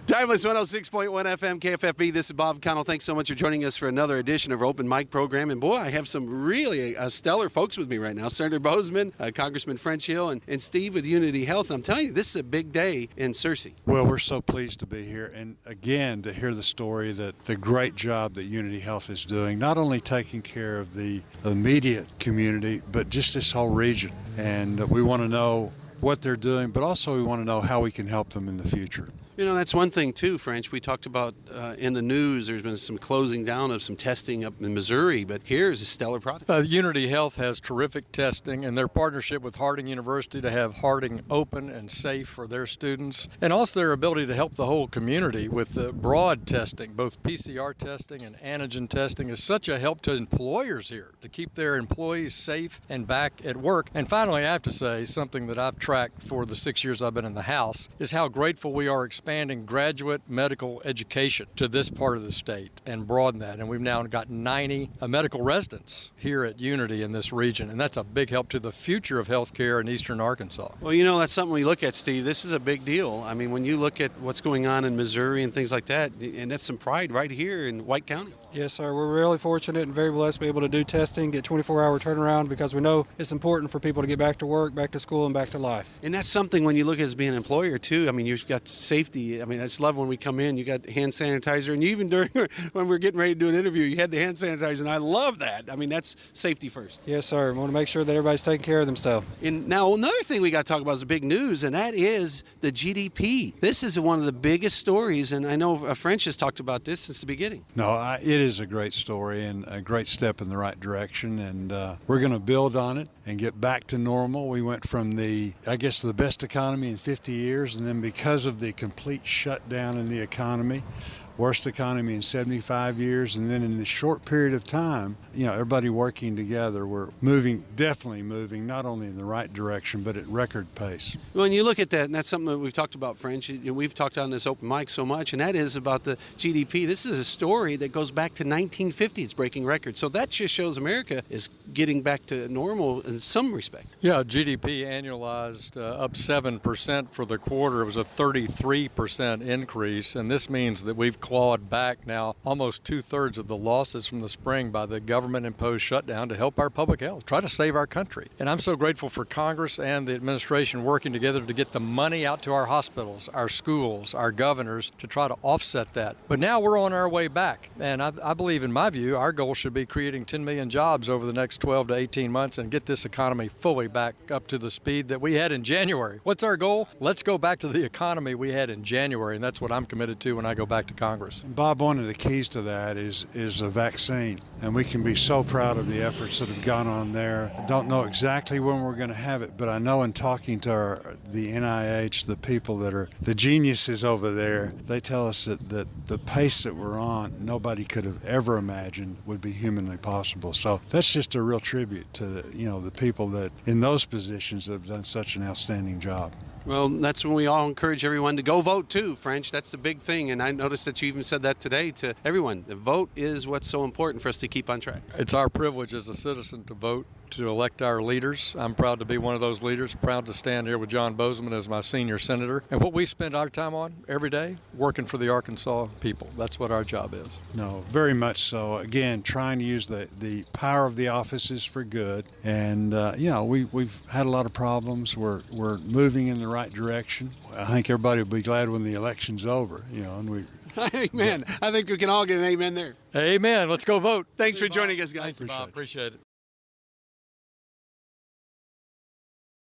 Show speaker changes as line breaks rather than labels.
Timeless 106.1 FM KFFB. This is Bob Connell. Thanks so much for joining us for another edition of our Open Mic program. And boy, I have some really stellar folks with me right now. Senator Boozman, Congressman French Hill, and Steve with Unity Health. And I'm telling you, this is a big day in Searcy.
Well, we're so pleased to be here. And again, to hear the story that the great job that Unity Health is doing, not only taking care of the immediate community, but just this whole region. And we want to know what they're doing, but also we want to know how we can help them in the future.
You know, that's one thing, too, French. We talked about in the news, there's been some closing down of some testing up in Missouri, but here's a stellar product.
Unity Health has terrific testing, and their partnership with Harding University to have Harding open and safe for their students, and also their ability to help the whole community with broad testing, both PCR testing and antigen testing, is such a help to employers here to keep their employees safe and back at work. And finally, I have to say, something that I've tracked for the 6 years I've been in the House is how grateful we are expanding graduate medical education to this part of the state and broaden that. And we've now got 90 medical residents here at Unity in this region, and that's a big help to the future of healthcare in eastern Arkansas.
Well, you know, that's something we look at, Steve. This is a big deal. I mean, when you look at what's going on in Missouri and things like that, and that's some pride right here in White County.
Yes, sir. We're really fortunate and very blessed to be able to do testing, get 24-hour turnaround, because we know it's important for people to get back to work, back to school, and back to life.
And that's something when you look at as being an employer, too. I mean, you've got safety. I mean, I just love when we come in, you got hand sanitizer. And even during when we're getting ready to do an interview, you had the hand sanitizer, and I love that. I mean, that's safety first.
Yes, sir. We want to make sure that everybody's taking care of themselves.
And now, another thing we got to talk about is the big news, and that is the GDP. This is one of the biggest stories, and I know French has talked about this since the beginning.
No, it is a great story and a great step in the right direction, and we're going to build on it and get back to normal. We went from the best economy in 50 years, and then because of the complete shutdown in the economy, worst economy in 75 years, and then in this short period of time, everybody working together, we're definitely moving, not only in the right direction, but at record pace.
When you look at that, and that's something that we've talked about, French, we've talked on this open mic so much, and that is about the GDP. This is a story that goes back to 1950. It's breaking records. So that just shows America is getting back to normal in some respect.
Yeah, GDP annualized up 7% for the quarter. It was a 33% increase, and this means that we've clawed back now almost 2/3 of the losses from the spring by the government-imposed shutdown to help our public health, try to save our country. And I'm so grateful for Congress and the administration working together to get the money out to our hospitals, our schools, our governors to try to offset that. But now we're on our way back. And I believe, in my view, our goal should be creating 10 million jobs over the next 12 to 18 months and get this economy fully back up to the speed that we had in January. What's our goal? Let's go back to the economy we had in January, and that's what I'm committed to when I go back to Congress.
Bob, one of the keys to that is a vaccine, and we can be so proud of the efforts that have gone on there. I don't know exactly when we're going to have it, but I know in talking to the NIH, the people that are the geniuses over there, they tell us that the pace that we're on, nobody could have ever imagined would be humanly possible. So that's just a real tribute to the people that in those positions have done such an outstanding job.
Well, that's when we all encourage everyone to go vote, too, French. That's the big thing, and I noticed that you even said that today to everyone. The vote is what's so important for us to keep on track.
It's our privilege as a citizen to vote, to elect our leaders. I'm proud to be one of those leaders, proud to stand here with John Boozman as my senior senator. And what we spend our time on every day, working for the Arkansas people. That's what our job is.
No, very much so. Again, trying to use the power of the offices for good. And, we've had a lot of problems. We're moving in the right direction. I think everybody will be glad when the election's over, and we...
Amen. I think we can all get an amen there.
Amen. Let's go vote.
Thanks for joining us, guys.
Thanks, Bob. Appreciate it.